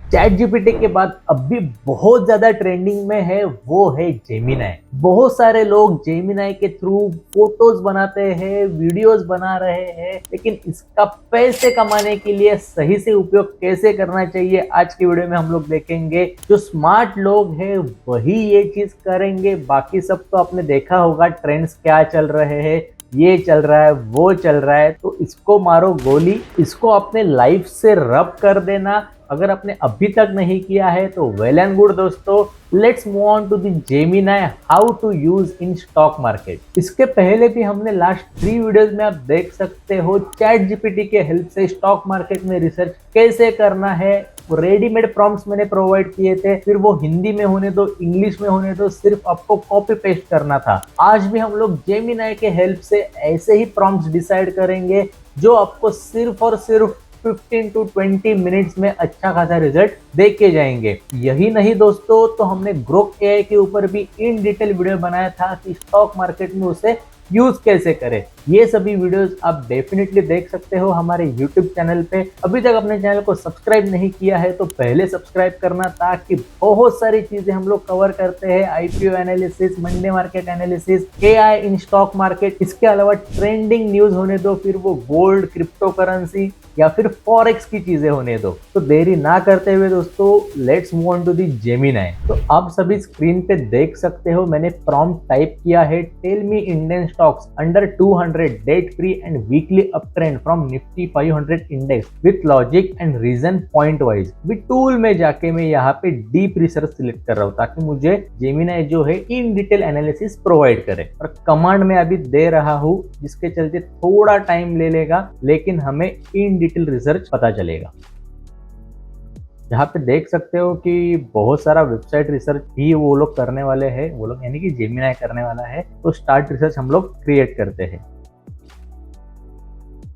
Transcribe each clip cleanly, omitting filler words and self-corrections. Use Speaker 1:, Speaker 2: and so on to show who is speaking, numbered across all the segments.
Speaker 1: Chat GPT के बाद अब भी बहुत ज्यादा ट्रेंडिंग में है वो है जेमिनाई। बहुत सारे लोग जेमिनाई के थ्रू फोटोज बनाते हैं, वीडियोस बना रहे हैं, लेकिन इसका पैसे कमाने के लिए सही से उपयोग कैसे करना चाहिए आज की वीडियो में हम लोग देखेंगे। जो स्मार्ट लोग हैं वही ये चीज करेंगे, बाकी सब तो आपने देखा होगा ट्रेंड्स क्या चल रहे हैं, ये चल रहा है वो चल रहा है, तो इसको मारो गोली, इसको अपने लाइफ से रब कर देना। अगर आपने अभी तक नहीं किया है तो वेल एंड गुड दोस्तों, let's move on to the Gemini how to use in stock market. इसके पहले भी हमने लास्ट 3 वीडियोस में आप देख सकते हो चैट जीपीटी के हेल्प से स्टॉक मार्केट में रिसर्च कैसे करना है। रेडीमेड प्रॉम्प्ट्स मैंने प्रोवाइड किए थे, फिर वो हिंदी में होने दो, इंग्लिश में होने दो, सिर्फ आपको कॉपी पेस्ट करना था। आज भी हम लोग जेमिनाई के हेल्प से ऐसे ही प्रॉम्प्ट्स डिसाइड करेंगे जो आपको सिर्फ और सिर्फ 15 to 20 मिनट्स में अच्छा खासा रिजल्ट देख के जाएंगे। यही नहीं दोस्तों, तो हमने ग्रोक एआई के ऊपर भी इन डिटेल वीडियो बनाया था कि स्टॉक मार्केट में उसे यूज कैसे करें। ये सभी वीडियोस आप डेफिनेटली देख सकते हो हमारे यूट्यूब चैनल पे। अभी तक अपने चैनल को सब्सक्राइब नहीं किया है तो पहले सब्सक्राइब करना, ताकि बहुत सारी चीजें हम लोग कवर करते हैं। IPO analysis, Monday market analysis, AI इन स्टॉक मार्केट, इसके अलावा ट्रेंडिंग न्यूज होने दो, फिर वो गोल्ड, क्रिप्टो करेंसी या फिर फॉरेक्स की चीजें होने दो। तो देरी ना करते हुए दोस्तों let's move on to the Gemini. तो आप सभी स्क्रीन पे देख सकते हो, मैंने प्रॉम्प्ट टाइप किया है, tell me Indian stocks under 200 debt free and weekly up trend from Nifty 500 index with logic and reason point wise. With tool में जाके मैं यहाँ पे डीप रिसर्च सिलेक्ट कर रहा हूँ ताकि मुझे जेमिनाई जो है इन डिटेल एनालिसिस प्रोवाइड करे। और कमांड में अभी दे रहा हूँ जिसके चलते थोड़ा टाइम ले लेगा, लेकिन हमें इन डिटेल रिसर्च पता चलेगा। यहाँ पे देख सकते हो कि बहुत सारा वेबसाइट रिसर्च भी वो लोग करने वाले हैं, वो लोग यानी कि जेमिनाई करने वाला है। तो स्टार्ट रिसर्च हम लोग क्रिएट करते हैं।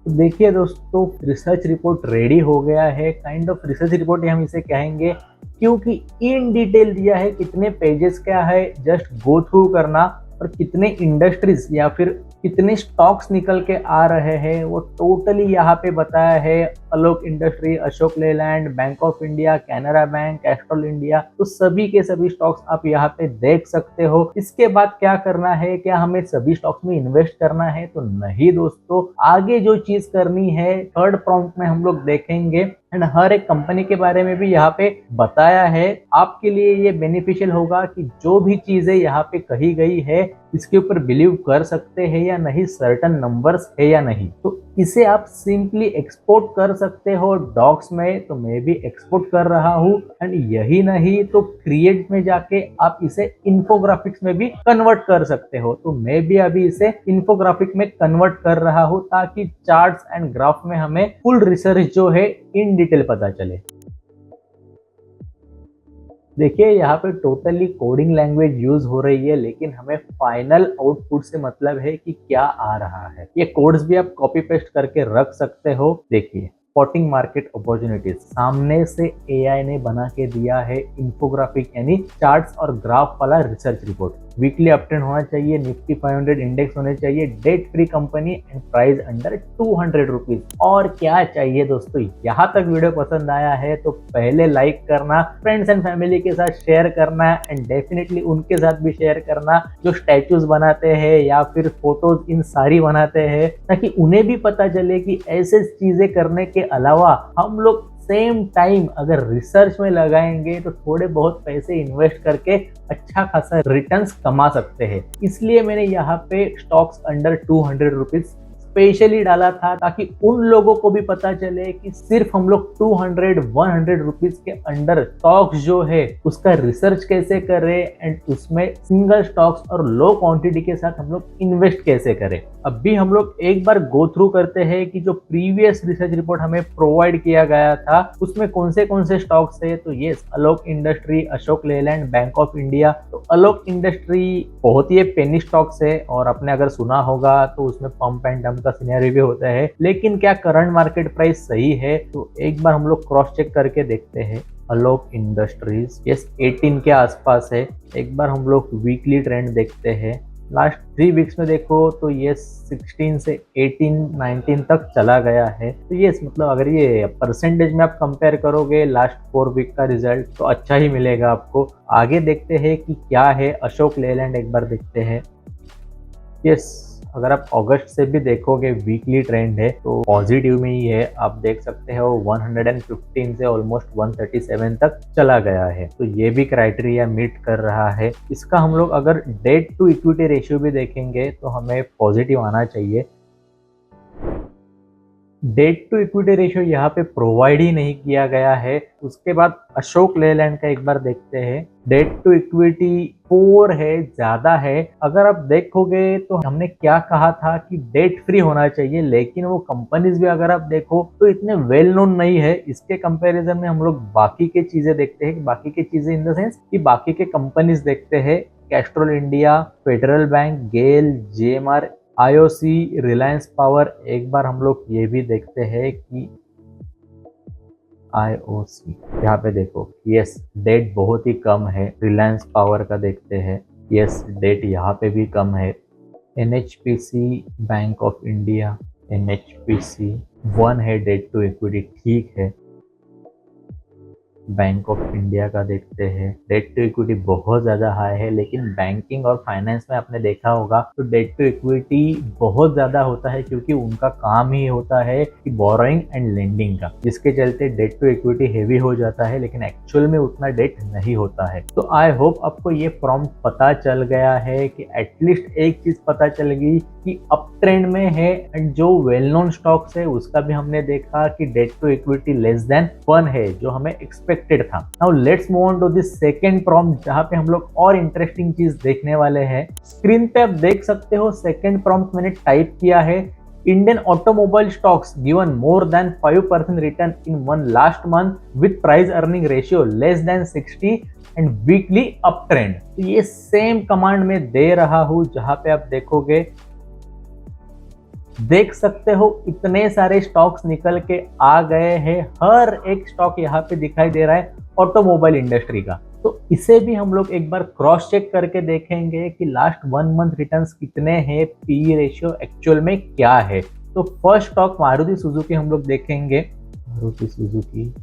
Speaker 1: तो देखिए दोस्तों, रिसर्च रिपोर्ट रेडी हो गया है। काइंड ऑफ रिसर्च रिपोर्ट हम इसे कहेंगे, क्योंकि इन डिटेल दिया है, कितने पेजेस क्या है जस्ट गो थ्रू करना, और कितने इंडस्ट्रीज या फिर कितने स्टॉक्स निकल के आ रहे हैं वो टोटली यहाँ पे बताया है। Alok industry, Ashok Leyland, bank of India, Canara bank, Castrol India, तो सभी के सभी स्टॉक्स आप यहाँ पे देख सकते हो। इसके बाद क्या करना है, क्या हमें सभी स्टॉक्स में इन्वेस्ट करना है? तो नहीं दोस्तों, आगे जो चीज करनी है थर्ड प्रॉम्प्ट में हम लोग देखेंगे, एंड हर एक कंपनी के बारे में भी यहाँ पे बताया है। आपके लिए ये बेनिफिशियल होगा कि जो भी चीजें यहाँ पे कही गई है इसके ऊपर बिलीव कर सकते हैं या नहीं, सर्टन नंबर्स है या नहीं। तो इसे आप सिंपली एक्सपोर्ट कर सकते हो डॉक्स में, तो मैं भी एक्सपोर्ट कर रहा हूँ। एंड यही नहीं तो क्रिएट में जाके आप इसे इन्फोग्राफिक्स में भी कन्वर्ट कर सकते हो। तो मैं भी अभी इसे इन्फोग्राफिक में कन्वर्ट कर रहा हूँ ताकि चार्ट्स एंड ग्राफ में हमें फुल रिसर्च जो है इन डिटेल पता चले। देखिए यहाँ पे टोटली कोडिंग लैंग्वेज यूज हो रही है, लेकिन हमें फाइनल आउटपुट से मतलब है कि क्या आ रहा है। ये कोड्स भी आप कॉपी पेस्ट करके रख सकते हो। देखिए, स्पॉटिंग मार्केट अपॉर्चुनिटीज, सामने से एआई ने बना के दिया है इन्फोग्राफिक यानी चार्ट्स और ग्राफ वाला रिसर्च रिपोर्ट। वीकली अपट्रेंड होना चाहिए, निफ्टी 500 इंडेक्स होने चाहिए, debt free company and price under 200 rupees. और क्या चाहिए दोस्तों? यहाँ तक वीडियो पसंद आया है तो पहले लाइक करना, फ्रेंड्स एंड फैमिली के साथ शेयर करना, एंड डेफिनेटली उनके साथ भी शेयर करना जो स्टैचूज बनाते हैं या फिर फोटोज इन सारी बनाते हैं, ताकि उन्हें भी पता चले कि ऐसे चीजें करने के अलावा हम लोग सेम टाइम अगर रिसर्च में लगाएंगे तो थोड़े बहुत पैसे इन्वेस्ट करके अच्छा खासा रिटर्न्स कमा सकते हैं। इसलिए मैंने यहाँ पे स्टॉक्स अंडर 200 रुपीज स्पेशली डाला था, ताकि उन लोगों को भी पता चले कि सिर्फ हम लोग 200-100 रुपीज के अंडर स्टॉक्स जो है उसका रिसर्च कैसे करें, एंड उसमें सिंगल स्टॉक्स और लो क्वांटिटी के साथ हम लोग इन्वेस्ट कैसे करें। अब भी हम लोग एक बार गो थ्रू करते हैं कि जो प्रीवियस रिसर्च रिपोर्ट हमें प्रोवाइड किया गया था उसमें कौन से स्टॉक्स है। तो ये Alok industry, Ashok Leyland, bank of India. तो अलोक इंडस्ट्री बहुत ही पेनी स्टॉक्स है, और आपने अगर सुना होगा तो उसमें पंप एंड डंप का सिनेरियो भी होता है, लेकिन क्या करंट मार्केट प्राइस सही है? तो एक बार हम लोग क्रॉस चेक करके देखते हैं। अलोक इंडस्ट्रीज यस 18 के आसपास है। एक बार हम लोग वीकली ट्रेंड देखते हैं। लास्ट 3 वीक्स में देखो तो ये 16 से 18-19 तक चला गया है। तो ये मतलब अगर ये परसेंटेज में आप कंपेयर करोगे लास्ट 4 वीक का रिजल्ट तो अच्छा ही मिलेगा आपको। आगे देखते हैं कि क्या है अशोक लेलैंड, एक बार देखते हैं। यस, अगर आप अगस्त से भी देखोगे वीकली ट्रेंड है तो पॉजिटिव में ही है। आप देख सकते हो 115 से ऑलमोस्ट 137 तक चला गया है, तो ये भी क्राइटेरिया मीट कर रहा है। इसका हम लोग अगर डेट टू इक्विटी रेशियो भी देखेंगे तो हमें पॉजिटिव आना चाहिए। डेट टू इक्विटी रेशियो यहाँ पे प्रोवाइड ही नहीं किया गया है। उसके बाद अशोक लेलैंड का एक बार देखते हैं। डेट टू इक्विटी 4 है, ज्यादा है। अगर आप देखोगे तो हमने क्या कहा था कि डेट फ्री होना चाहिए, लेकिन वो कंपनीज भी अगर आप देखो तो इतने वेल नोन नहीं है। इसके कंपैरिजन में हम लोग बाकी के चीजें देखते हैं, बाकी के चीजें इन द सेंस कि बाकी के कंपनीज देखते हैं। कैस्ट्रोल इंडिया, फेडरल बैंक, गेल, जेएमआर, आईओसी, रिलायंस पावर। एक बार हम लोग ये भी देखते हैं कि आईओसी यहाँ पे देखो, यस डेट बहुत ही कम है। रिलायंस पावर का देखते हैं, यस डेट यहाँ पे भी कम है। NHPC, bank of India, NHPC 1 है डेट टू इक्विटी, ठीक है। बैंक ऑफ इंडिया का देखते हैं, डेट टू इक्विटी बहुत ज़्यादा हाई है, लेकिन बैंकिंग और फाइनेंस में आपने देखा होगा तो डेट टू इक्विटी बहुत ज़्यादा होता है, क्योंकि उनका काम ही होता है कि बोरोइंग एंड लेंडिंग का, जिसके चलते डेट टू इक्विटी हेवी हो जाता है, लेकिन एक्चुअल में उतना डेट नहीं होता है। तो आई होप आपको ये प्रॉम्प्ट पता चल गया है कि एटलीस्ट एक चीज़ पता चल गई कि अप ट्रेंड में है। एंड जो वेल नोन स्टॉक्स है उसका भी हमने देखा कि debt to equity less than 1 है, जो हमें एक्सपेक्टेड था। Now let's move on to this second prompt, जहां पे हम लोग और इंटरेस्टिंग चीज देखने वाले हैं। स्क्रीन पे आप देख सकते हो सेकंड प्रॉम्प्ट मैंने टाइप किया है, Indian automobile stocks given more than 5% return in one last month with price earning ratio less than 60 and weekly up trend. तो ये सेम कमांड में दे रहा हूं, जहां पे आप देखोगे देख सकते हो इतने सारे स्टॉक्स निकल के आ गए हैं। हर एक स्टॉक यहाँ पे दिखाई दे रहा है ऑटोमोबाइल इंडस्ट्री का। तो इसे भी हम लोग एक बार क्रॉस चेक करके देखेंगे कि लास्ट 1 मंथ रिटर्न्स कितने हैं, पी रेशियो एक्चुअल में क्या है। तो फर्स्ट स्टॉक मारुति सुजुकी हम लोग देखेंगे। मारुति सुजुकी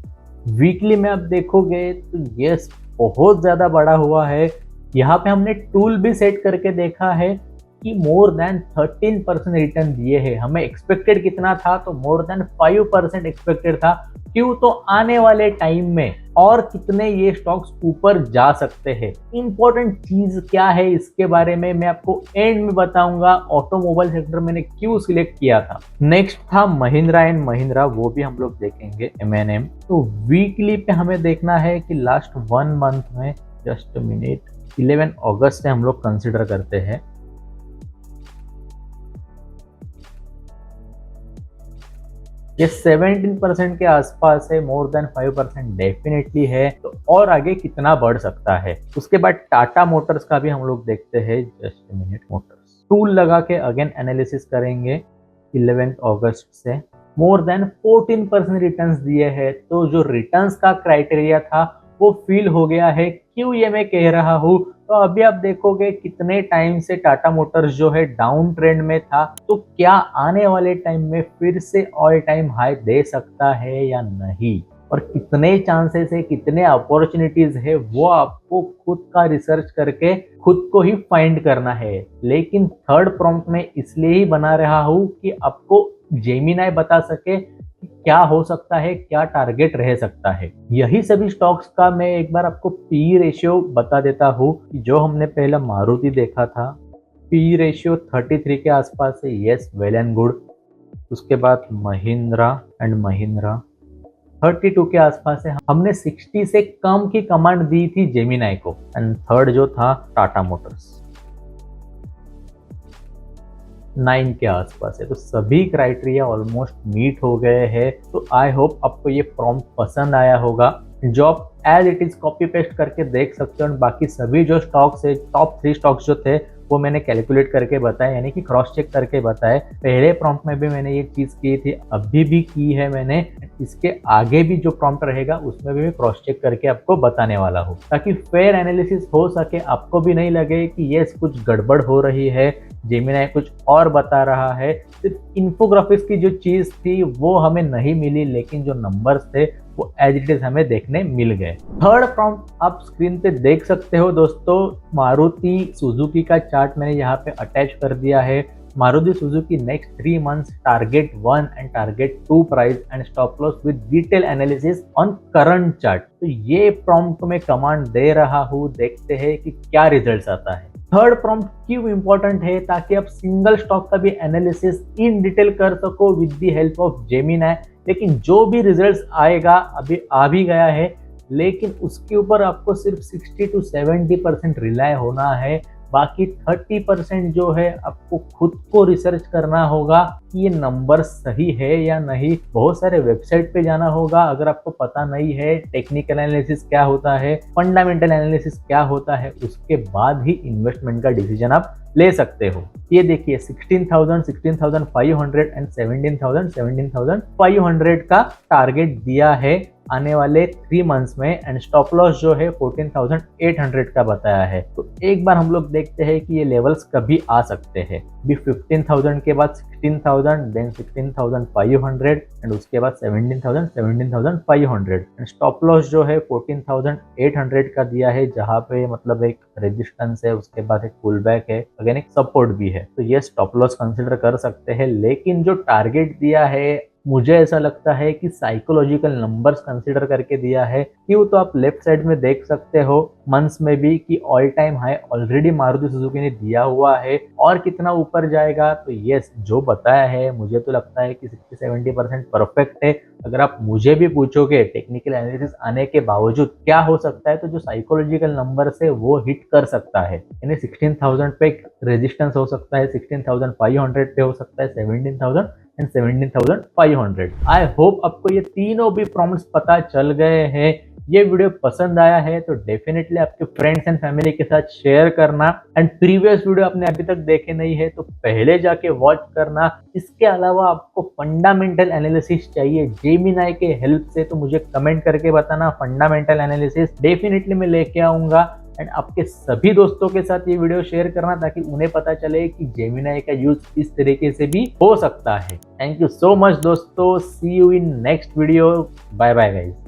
Speaker 1: वीकली में आप देखोगे तो यस बहुत ज्यादा बड़ा हुआ है। यहाँ पे हमने टूल भी सेट करके देखा है कि मोर देन 13% रिटर्न दिए हैं। हमें एक्सपेक्टेड कितना था, तो मोर देन 5% एक्सपेक्टेड था। क्यों? तो आने वाले टाइम में और कितने ये स्टॉक्स ऊपर जा सकते हैं। इंपॉर्टेंट चीज क्या है इसके बारे में मैं आपको एंड में बताऊंगा। ऑटोमोबाइल सेक्टर मैंने क्यों सिलेक्ट किया था। नेक्स्ट था महिंद्रा एंड महिंद्रा, वो भी हम लोग देखेंगे M&M। तो वीकली पे हमें देखना है कि लास्ट 1 मंथ में, जस्ट मिनट, 11 अगस्त से हम लोग कंसिडर करते हैं। ये 17% के आसपास है, मोर देन 5% डेफिनेटली है। तो और आगे कितना बढ़ सकता है। उसके बाद टाटा मोटर्स का भी हम लोग देखते हैं, जस्ट मिनट। मोटर्स टूल लगा के अगेन एनालिसिस करेंगे। 11 अगस्त से मोर देन 14% रिटर्न्स दिए हैं। तो जो रिटर्न्स का क्राइटेरिया था वो फील हो गया है। क्यों ये मैं कह रहा हूँ, तो अभी आप देखोगे कितने टाइम से टाटा मोटर्स जो है डाउन ट्रेंड में था, तो क्या आने वाले टाइम में फिर से ऑल टाइम हाई दे सकता है या नहीं, और कितने चांसेस है, कितने अपॉर्चुनिटीज है, वो आपको खुद का रिसर्च करके खुद को ही फाइंड करना है। लेकिन थर्ड प्रॉम्प्ट में इसलिए ही बना रहा हूँ कि आपको जेमिनाई बता सके क्या हो सकता है, क्या टारगेट रह सकता है। यही सभी स्टॉक्स का मैं एक बार आपको पी रेशियो बता देता हूँ। जो हमने पहला मारुति देखा था, पी रेशियो 33 के आसपास है, यस वेल एंड गुड। उसके बाद महिंद्रा एंड महिंद्रा 32 के आसपास है। हमने 60 से कम की कमांड दी थी जेमिनाई को। एंड थर्ड जो था टाटा मोटर्स 9 के आसपास है। तो सभी क्राइटेरिया ऑलमोस्ट मीट हो गए हैं। तो आई होप आपको ये प्रॉम्प्ट पसंद आया होगा। जो आप as it is copy paste करके देख सकते हो। बाकी सभी जो स्टॉक्स है, टॉप 3 स्टॉक्स जो थे वो मैंने कैलकुलेट करके बताया, यानी कि क्रॉस चेक करके बताया। पहले प्रॉम्प्ट में भी मैंने ये चीज़ की थी, अभी भी की है मैंने, इसके आगे भी जो प्रॉम्प्ट रहेगा उसमें भी मैं क्रॉस चेक करके आपको बताने वाला हूँ, ताकि फेयर एनालिसिस हो सके, आपको भी नहीं लगे कि यस कुछ गड़बड़ हो रही है, जेमिनाई कुछ और बता रहा है। सिर्फ इन्फोग्राफिक्स की जो चीज़ थी वो हमें नहीं मिली, लेकिन जो नंबर्स थे वो एज इट इज हमें देखने मिल गए। थर्ड प्रॉम्प्ट आप स्क्रीन पे देख सकते हो दोस्तों, मारुति सुजुकी का चार्ट मैंने यहाँ पे अटैच कर दिया है। Maruti Suzuki next 3 months target 1 and target 2 price and stop loss with detail analysis on current chart. तो ये प्रॉम्प्ट मैं कमांड दे रहा हूँ, देखते हैं कि क्या रिजल्ट आता है। थर्ड प्रॉम्प्ट क्यों इंपॉर्टेंट है, ताकि आप सिंगल स्टॉक का भी एनालिसिस इन डिटेल कर सको with the help of Gemini. लेकिन जो भी रिजल्ट्स आएगा, अभी आ भी गया है, लेकिन उसके ऊपर आपको सिर्फ 60 to 70% रिलाय होना है। बाकी 30% जो है आपको खुद को रिसर्च करना होगा कि ये नंबर सही है या नहीं। बहुत सारे वेबसाइट पे जाना होगा, अगर आपको पता नहीं है टेक्निकल एनालिसिस क्या होता है, फंडामेंटल एनालिसिस क्या होता है, उसके बाद ही इन्वेस्टमेंट का डिसीजन आप ले सकते हो। ये देखिए 16,000, 16,500 एंड 17,000, 17,500 का टारगेट दिया है आने वाले 3 months में, एंड स्टॉप लॉस जो है 14,800 का बताया है। तो एक बार हम लोग देखते हैं कि ये लेवल्स कभी आ सकते हैं। भी 15,000 के बाद 16,000, देन 16,500 एंड उसके बाद 17,000, 17,500 एंड स्टॉप लॉस जो है 14,800 का दिया है, जहाँ पे मतलब एक रेजिस्टेंस है, उसके बाद एक पुल बैक है, अगेन एक सपोर्ट भी है। तो ये स्टॉप लॉस कंसिडर कर सकते हैं। लेकिन जो टारगेट दिया है, मुझे ऐसा लगता है कि साइकोलॉजिकल नंबर्स कंसीडर करके दिया है। क्यों, तो आप लेफ्ट साइड में देख सकते हो मंथ्स में भी कि all time high already Maruti Suzuki ने दिया हुआ है, और कितना ऊपर जाएगा। तो यस, जो बताया है मुझे तो लगता है कि 60-70% परफेक्ट है। अगर आप मुझे भी पूछोगे टेक्निकल एनालिसिस आने के बावजूद क्या हो सकता है, तो जो साइकोलॉजिकल नंबर है वो हिट कर सकता है। यानी 16,000 पे रेजिस्टेंस हो सकता है, 16,500 पे हो सकता है, 17,000 एंड 17,500। आई होप आपको ये तीनों भी प्रॉम्प्ट्स पता चल गए हैं। ये वीडियो पसंद आया है तो डेफिनेटली आपके फ्रेंड्स एंड फैमिली के साथ शेयर करना, एंड प्रीवियस वीडियो आपने अभी तक देखे नहीं है तो पहले जाके वॉच करना। इसके अलावा आपको फंडामेंटल एनालिसिस चाहिए जेमिनाई के हेल्प से, तो मुझे कमेंट करके बताना। फंडामेंटल एनालिसिस डेफिनेटली मैं लेके आऊंगा, एंड आपके सभी दोस्तों के साथ ये वीडियो शेयर करना, ताकि उन्हें पता चले कि जेमिनाई का यूज इस तरीके से भी हो सकता है। थैंक यू सो मच दोस्तों, see you in next video, bye bye guys.